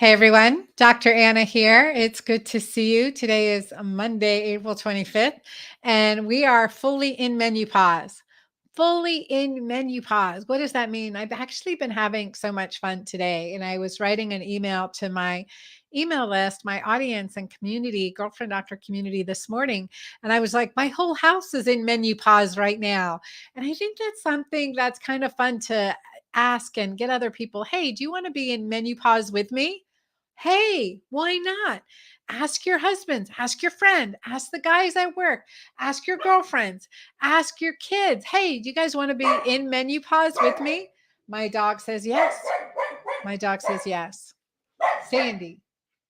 Hey everyone, Dr. Anna here. It's good to see you. Today is Monday, April 25th, and we are fully in MenuPause. Fully in MenuPause. What does that mean? I've actually been having so much fun today, and I was writing an email to my email list, my audience and community, girlfriend doctor community this morning, and I was like, my whole house is in MenuPause right now. And I think that's something that's kind of fun to ask and get other people, hey, do you want to be in MenuPause with me? Hey, why not? Ask your husbands, ask your friend, ask the guys at work, ask your girlfriends, ask your kids. Hey, do you guys want to be in MenuPause with me? My dog says yes. My dog says yes. Sandy,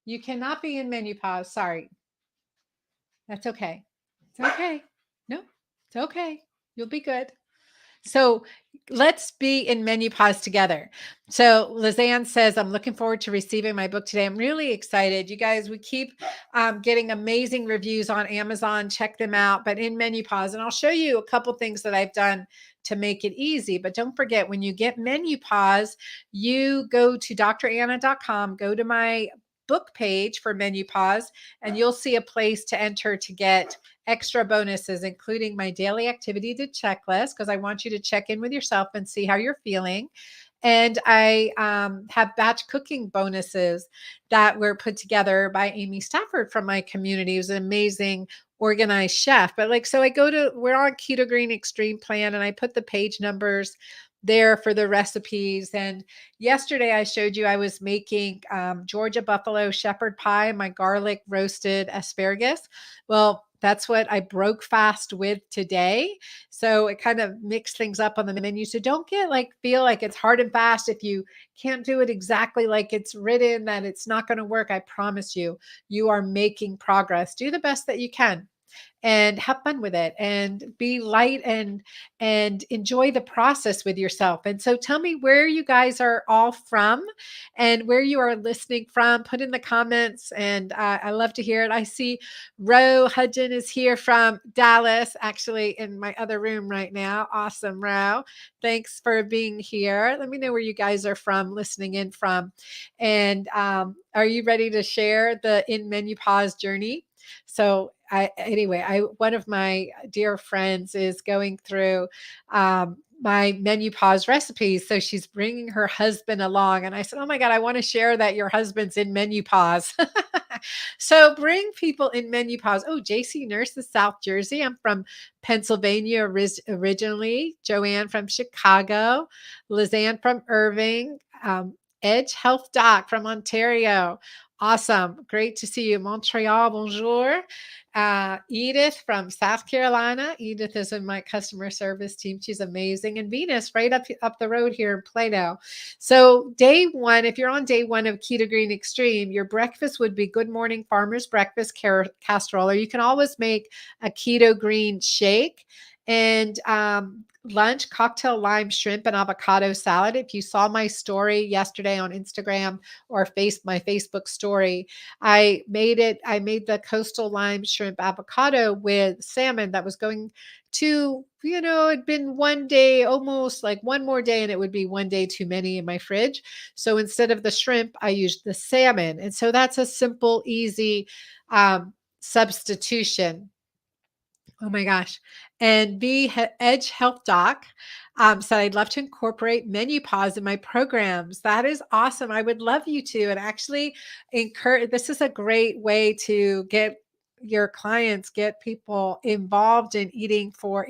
you cannot be in MenuPause. Sorry. That's okay. It's okay. No, it's okay. You'll be good. So let's be in MenuPause together. So Lizanne says, I'm looking forward to receiving my book today. I'm really excited. You guys, we keep getting amazing reviews on Amazon. Check them out, but in MenuPause. And I'll show you a couple things that I've done to make it easy. But don't forget, when you get MenuPause, you go to dranna.com, go to my book page for MenuPause, and you'll see a place to enter to get extra bonuses, including my daily activity to checklist, because I want you to check in with yourself and see how you're feeling. And I have batch cooking bonuses that were put together by Amy Stafford from my community, who's an amazing organized chef. But so we're on Keto Green Extreme Plan, and I put the page numbers there for the recipes. And yesterday I showed you I was making Georgia buffalo shepherd pie, my garlic roasted asparagus. Well, that's what I broke fast with today. So it kind of mixed things up on the menu. So don't feel like it's hard and fast if you can't do it exactly like it's written, that it's not going to work. I promise you, you are making progress. Do the best that you can and have fun with it and be light and enjoy the process with yourself. And so tell me where you guys are all from and where you are listening from. Put in the comments, and I love to hear it. I see Ro Hudgen is here from Dallas, actually in my other room right now. Awesome, Ro. Thanks for being here. Let me know where you guys are from, listening in from. And are you ready to share the in MenuPause journey? So one of my dear friends is going through my MenuPause recipes. So she's bringing her husband along. And I said, oh my God, I want to share that your husband's in MenuPause. So bring people in MenuPause. Oh, JC Nurse is South Jersey. I'm from Pennsylvania originally. Joanne from Chicago. Lizanne from Irving. Edge Health Doc from Ontario. Awesome. Great to see you. Montreal, bonjour. Edith from South Carolina. Edith is in my customer service team. She's amazing. And Venus right up the road here in Plano. So day one, if you're on day one of Keto Green Extreme, your breakfast would be Good Morning Farmer's Breakfast casserole, or you can always make a keto green shake. And lunch, cocktail lime shrimp and avocado salad. If you saw my story yesterday on Instagram or my Facebook story, I made the coastal lime shrimp avocado with salmon that was going to, it'd been one day, almost like one more day, and it would be one day too many in my fridge. So instead of the shrimp, I used the salmon. And so that's a simple, easy substitution. Oh my gosh. And Edge Health Doc said, I'd love to incorporate MenuPause in my programs. That is awesome. I would love you to. And actually this is a great way to get your clients, get people involved in eating for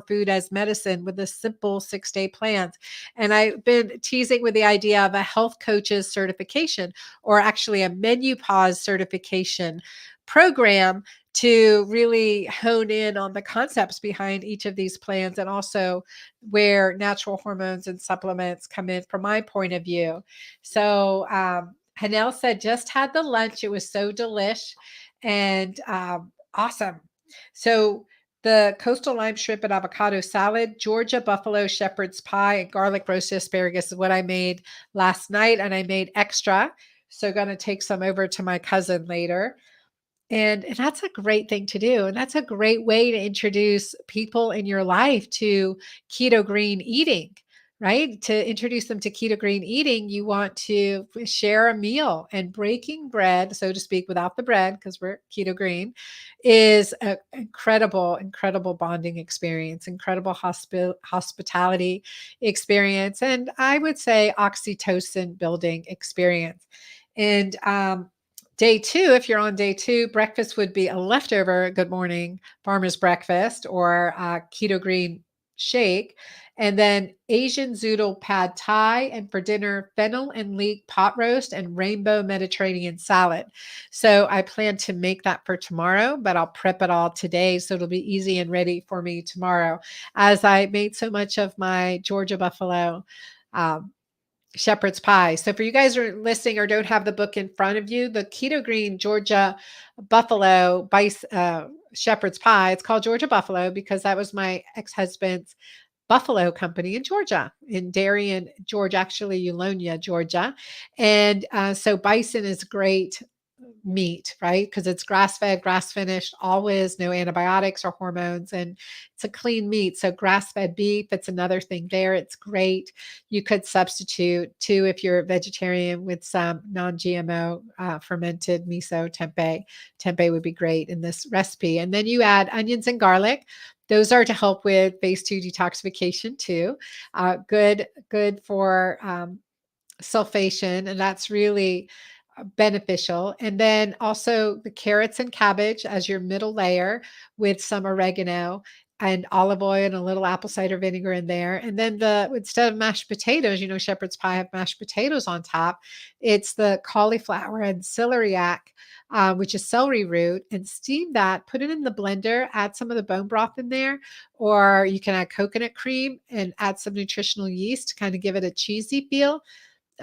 food as medicine with a simple 6-day plans. And I've been teasing with the idea of a health coach's certification, or actually a MenuPause certification program, to really hone in on the concepts behind each of these plans, and also where natural hormones and supplements come in from my point of view. So Hanel said, just had the lunch. It was so delish and awesome. So the coastal lime shrimp and avocado salad, Georgia buffalo shepherd's pie, and garlic roasted asparagus is what I made last night, and I made extra. So going to take some over to my cousin later. And that's a great thing to do. And that's a great way to introduce people in your life to keto green eating, right? To introduce them to keto green eating, you want to share a meal, and breaking bread, so to speak, without the bread, because we're keto green, is an incredible, incredible bonding experience, incredible hospitality experience, and I would say oxytocin building experience. And day two, if you're on day two, breakfast would be a leftover good morning farmer's breakfast or keto green shake. And then Asian zoodle pad thai, and for dinner, fennel and leek pot roast and rainbow Mediterranean salad. So I plan to make that for tomorrow, but I'll prep it all today so it'll be easy and ready for me tomorrow, as I made so much of my Georgia buffalo um, shepherd's pie. So for you guys who are listening or don't have the book in front of you, the keto green Georgia buffalo shepherd's pie, it's called Georgia buffalo because that was my ex-husband's buffalo company in Georgia, in Darien, Georgia, actually Eulonia, Georgia. And so bison is great meat, right? Because it's grass fed, grass finished, always no antibiotics or hormones, and it's a clean meat. So grass fed beef, it's another thing there. It's great. You could substitute too if you're a vegetarian with some non GMO fermented miso tempeh. Tempeh would be great in this recipe. And then you add onions and garlic. Those are to help with phase two detoxification too. Good for sulfation, and that's really beneficial. And then also the carrots and cabbage as your middle layer with some oregano and olive oil and a little apple cider vinegar in there. And then instead of mashed potatoes, shepherd's pie have mashed potatoes on top. It's the cauliflower and celeriac, which is celery root, and steam that, put it in the blender, add some of the bone broth in there, or you can add coconut cream and add some nutritional yeast to kind of give it a cheesy feel.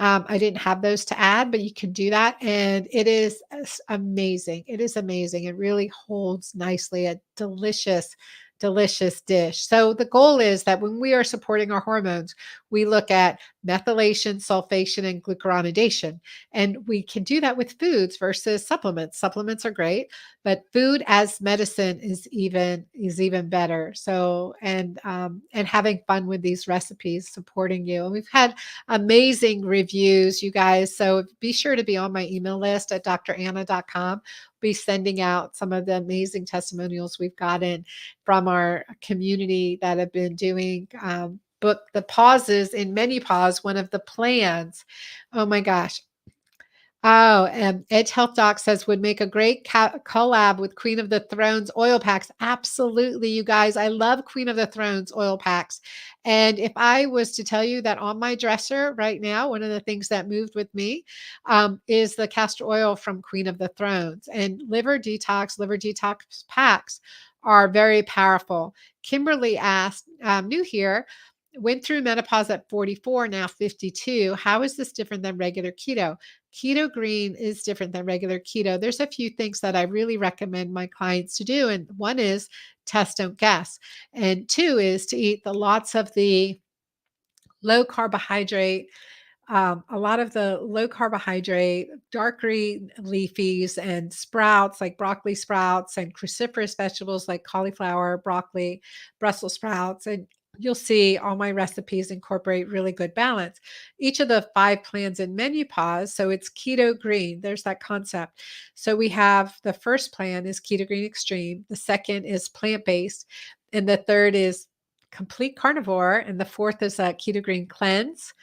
I didn't have those to add, but you can do that. And it is amazing. It is amazing. It really holds nicely, a delicious, delicious dish. So the goal is that when we are supporting our hormones, we look at methylation, sulfation, and glucuronidation. And we can do that with foods versus supplements. Supplements are great, but food as medicine is even better. So and having fun with these recipes, supporting you. And we've had amazing reviews, you guys. So be sure to be on my email list at dranna.com. Be sending out some of the amazing testimonials we've gotten from our community that have been doing book the pauses in MenuPause, one of the plans. Oh my gosh. Oh, and Edge Health Doc says would make a great collab with Queen of the Thrones oil packs. Absolutely, you guys. I love Queen of the Thrones oil packs. And if I was to tell you that on my dresser right now, one of the things that moved with me is the castor oil from Queen of the Thrones. And liver detox packs are very powerful. Kimberly asked, new here, went through menopause at 44, now 52. How is this different than regular keto? Keto green is different than regular keto. There's a few things that I really recommend my clients to do. And one is test, don't guess. And two is to eat lots of the low carbohydrate, a lot of the low carbohydrate, dark green leafies and sprouts like broccoli sprouts, and cruciferous vegetables like cauliflower, broccoli, Brussels sprouts. And you'll see all my recipes incorporate really good balance. Each of the 5 plans in MenuPause, so it's keto green. There's that concept. So we have the first plan is keto green extreme. The second is plant based. And the third is complete carnivore. And the fourth is a keto green cleanse.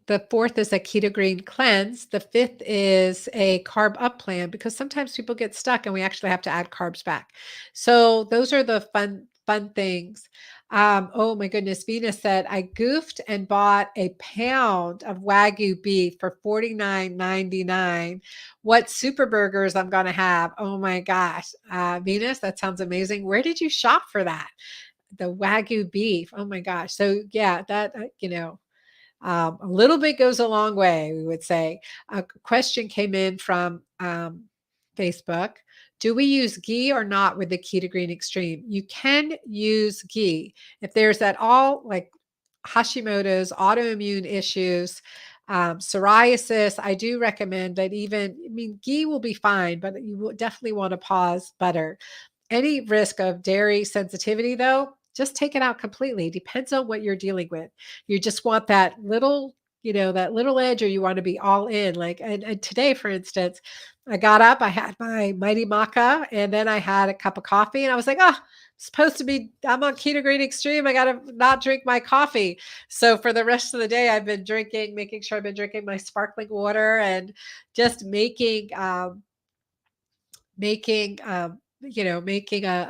The fourth is a keto green cleanse. The fifth is a carb up plan, because sometimes people get stuck and we actually have to add carbs back. So those are the fun things. Oh my goodness. Venus said, I goofed and bought a pound of Wagyu beef for $49.99. What super burgers I'm going to have. Oh my gosh. Venus, that sounds amazing. Where did you shop for that? The Wagyu beef. Oh my gosh. So yeah, that, a little bit goes a long way, we would say. A question came in from Facebook. Do we use ghee or not with the Keto Green Extreme? You can use ghee. If there's at all like Hashimoto's, autoimmune issues, psoriasis, I do recommend that ghee will be fine, but you will definitely want to pause butter. Any risk of dairy sensitivity, though, just take it out completely. Depends on what you're dealing with. You just want that little, that little edge, or you want to be all in. Like, and today, for instance, I got up, I had my mighty maca, and then I had a cup of coffee, and I was like, oh, supposed to be, I'm on keto green extreme. I got to not drink my coffee. So for the rest of the day, I've been drinking, making sure I've been drinking my sparkling water and just making a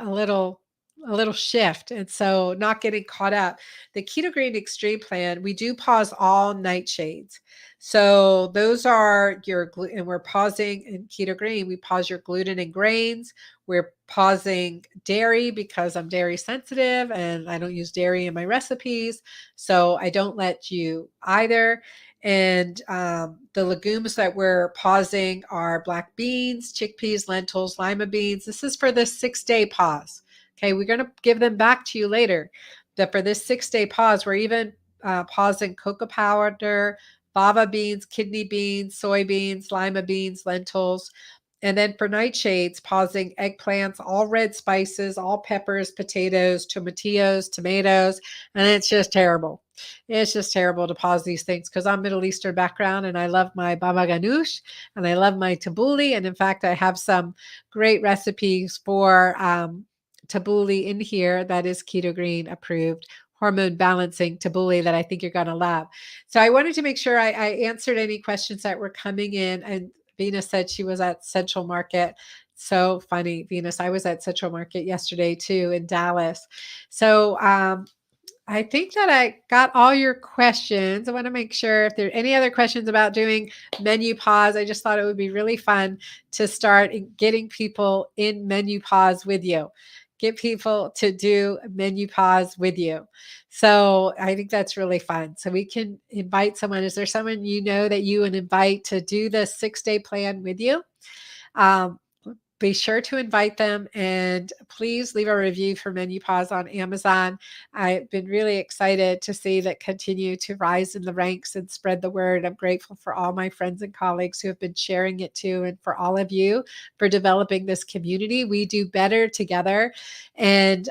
little shift. And so not getting caught up. The keto green extreme plan, we do pause all nightshades. So those are and we're pausing in keto green, we pause your gluten and grains. We're pausing dairy because I'm dairy sensitive and I don't use dairy in my recipes. So I don't let you either. And the legumes that we're pausing are black beans, chickpeas, lentils, lima beans. This is for this 6-day pause. Okay, we're going to give them back to you later. But for this 6-day pause, we're even pausing cocoa powder, fava beans, kidney beans, soybeans, lima beans, lentils. And then for nightshades, pausing eggplants, all red spices, all peppers, potatoes, tomatillos, tomatoes. And it's just terrible. It's just terrible to pause these things because I'm Middle Eastern background and I love my baba ganoush and I love my tabbouleh. And in fact, I have some great recipes for tabbouleh in here that is keto green approved, hormone balancing tabbouleh that I think you're going to love. So I wanted to make sure I answered any questions that were coming in. And Venus said she was at Central Market. So funny, Venus. I was at Central Market yesterday too in Dallas. So I think that I got all your questions. I want to make sure if there are any other questions about doing MenuPause. I just thought it would be really fun to start getting people in MenuPause with you. Get people to do MenuPause with you. So I think that's really fun. So we can invite someone. Is there someone that you would invite to do the 6-day plan with you? Um, be sure to invite them and please leave a review for MenuPause on Amazon. I've been really excited to see that continue to rise in the ranks and spread the word. I'm grateful for all my friends and colleagues who have been sharing it too, and for all of you for developing this community. We do better together, and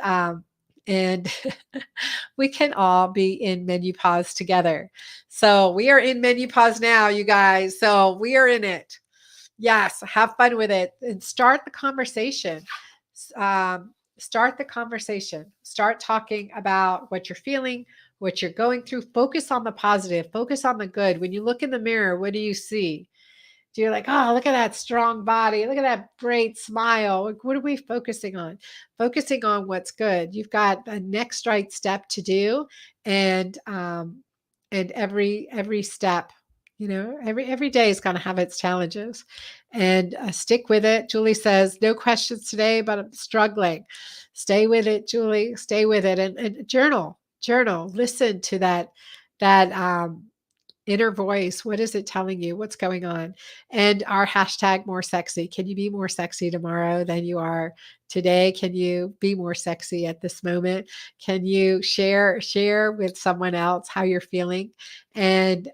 we can all be in MenuPause together. So we are in MenuPause now, you guys. So we are in it. Yes, have fun with it and start the conversation. Start the conversation. Start talking about what you're feeling, what you're going through. Focus on the positive, focus on the good. When you look in the mirror, what do you see? Do you like, oh, look at that strong body. Look at that great smile. Like, what are we focusing on? Focusing on what's good. You've got a next right step to do. And every step, every day is going to have its challenges, and stick with it. Julie says, no questions today, but I'm struggling. Stay with it, Julie. Stay with it, and journal. Listen to that inner voice. What is it telling you? What's going on? And our hashtag more sexy. Can you be more sexy tomorrow than you are today? Can you be more sexy at this moment? Can you share with someone else how you're feeling and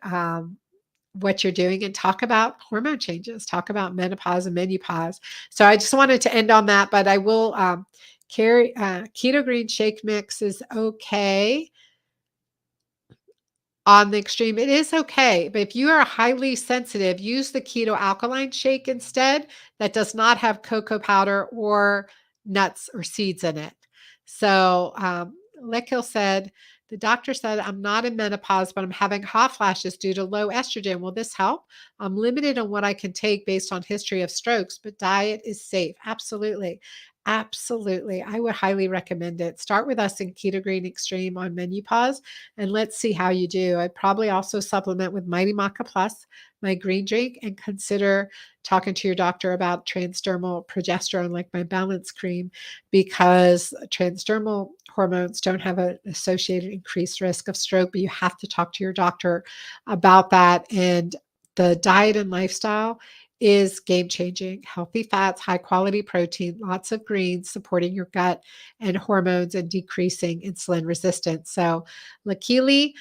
what you're doing, and talk about hormone changes, talk about menopause and menopause. So I just wanted to end on that, but I will carry keto green shake mix is okay on the extreme. It is okay. But if you are highly sensitive, use the keto alkaline shake instead. That does not have cocoa powder or nuts or seeds in it. So, Lekil said, the doctor said, I'm not in menopause, but I'm having hot flashes due to low estrogen. Will this help? I'm limited on what I can take based on history of strokes, but diet is safe. Absolutely. Absolutely. I would highly recommend it. Start with us in Keto Green Extreme on MenuPause and let's see how you do. I'd probably also supplement with Mighty Maca Plus, my green drink, and consider talking to your doctor about transdermal progesterone, like my balance cream, because transdermal hormones don't have an associated increased risk of stroke, but you have to talk to your doctor about that. And the diet and lifestyle is game changing. Healthy fats, high quality protein, lots of greens, supporting your gut and hormones and decreasing insulin resistance. So, Lakili,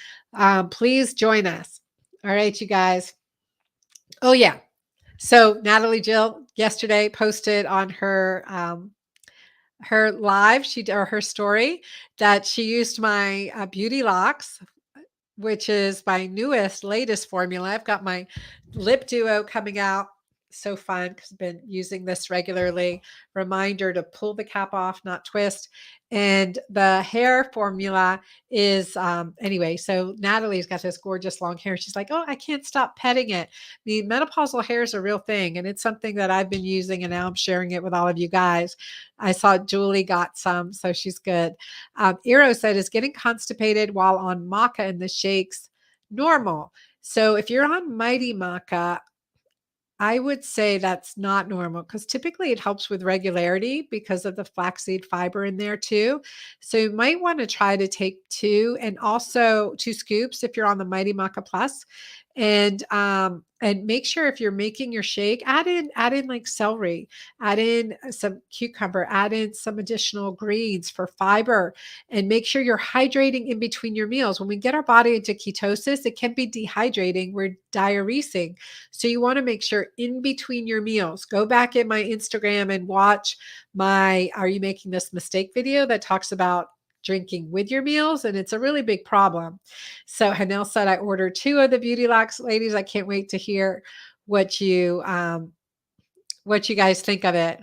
please join us. All right, you guys. Oh, yeah. So, Natalie Jill yesterday posted on her live, or her story, that she used my Beauty Locks, which is my latest formula. I've got my lip duo coming out. So fun because I've been using this regularly. Reminder to pull the cap off, not twist. And the hair formula is, anyway, so Natalie's got this gorgeous long hair. She's like, oh, I can't stop petting it. The menopausal hair is a real thing. And it's something that I've been using, and now I'm sharing it with all of you guys. I saw Julie got some, so she's good. Eero said, is getting constipated while on maca in the shakes normal? So if you're on Mighty Maca, I would say that's not normal because typically it helps with regularity because of the flaxseed fiber in there too. So you might want to try to take two, and also 2 scoops if you're on the Mighty Maca Plus. And make sure if you're making your shake, add in like celery, add in some cucumber, add in some additional greens for fiber, and make sure you're hydrating in between your meals. When we get our body into ketosis, it can be dehydrating. We're diuresing. So you want to make sure in between your meals, go back in my Instagram and watch my Are You Making This Mistake video that talks about drinking with your meals. And it's a really big problem. So Hanel said, I ordered 2 of the Beauty Locks. Ladies, I can't wait to hear what you guys think of it.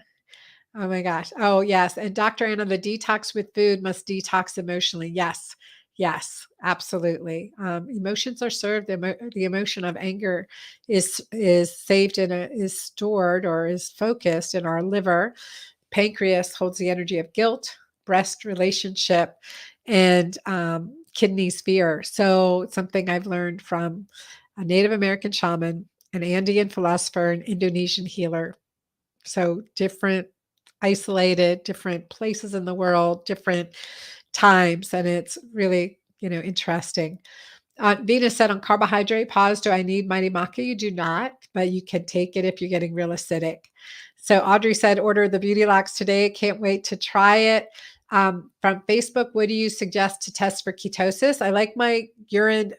Oh my gosh. Oh, yes. And Dr. Anna, the detox with food must detox emotionally. Yes. Yes, absolutely. Emotions are served. The emotion of anger is saved is stored or is focused in our liver. Pancreas holds the energy of guilt, breast relationship, and kidneys fear. So it's something I've learned from a Native American shaman, an Andean philosopher, an Indonesian healer. So different, isolated, different places in the world, different times. And it's really, interesting. Venus said, on carbohydrate pause, do I need Mighty Maca? You do not, but you can take it if you're getting real acidic. So Audrey said, order the Beauty Locks today. Can't wait to try it. From Facebook, what do you suggest to test for ketosis? I like my urine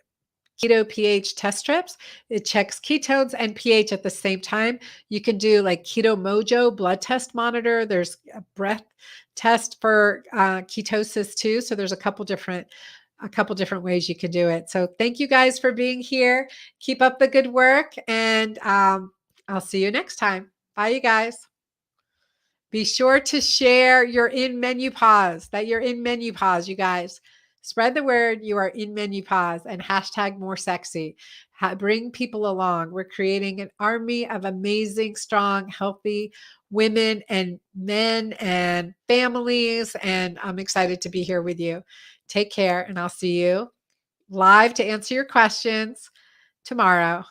keto pH test strips. It checks ketones and pH at the same time. You can do like Keto Mojo blood test monitor. There's a breath test for ketosis too. So there's a couple different ways you can do it. So thank you guys for being here. Keep up the good work, and I'll see you next time. Bye, you guys. Be sure to share you're in MenuPause, that you're in MenuPause, you guys. Spread the word you are in MenuPause and hashtag more sexy. Bring people along. We're creating an army of amazing, strong, healthy women and men and families. And I'm excited to be here with you. Take care, and I'll see you live to answer your questions tomorrow.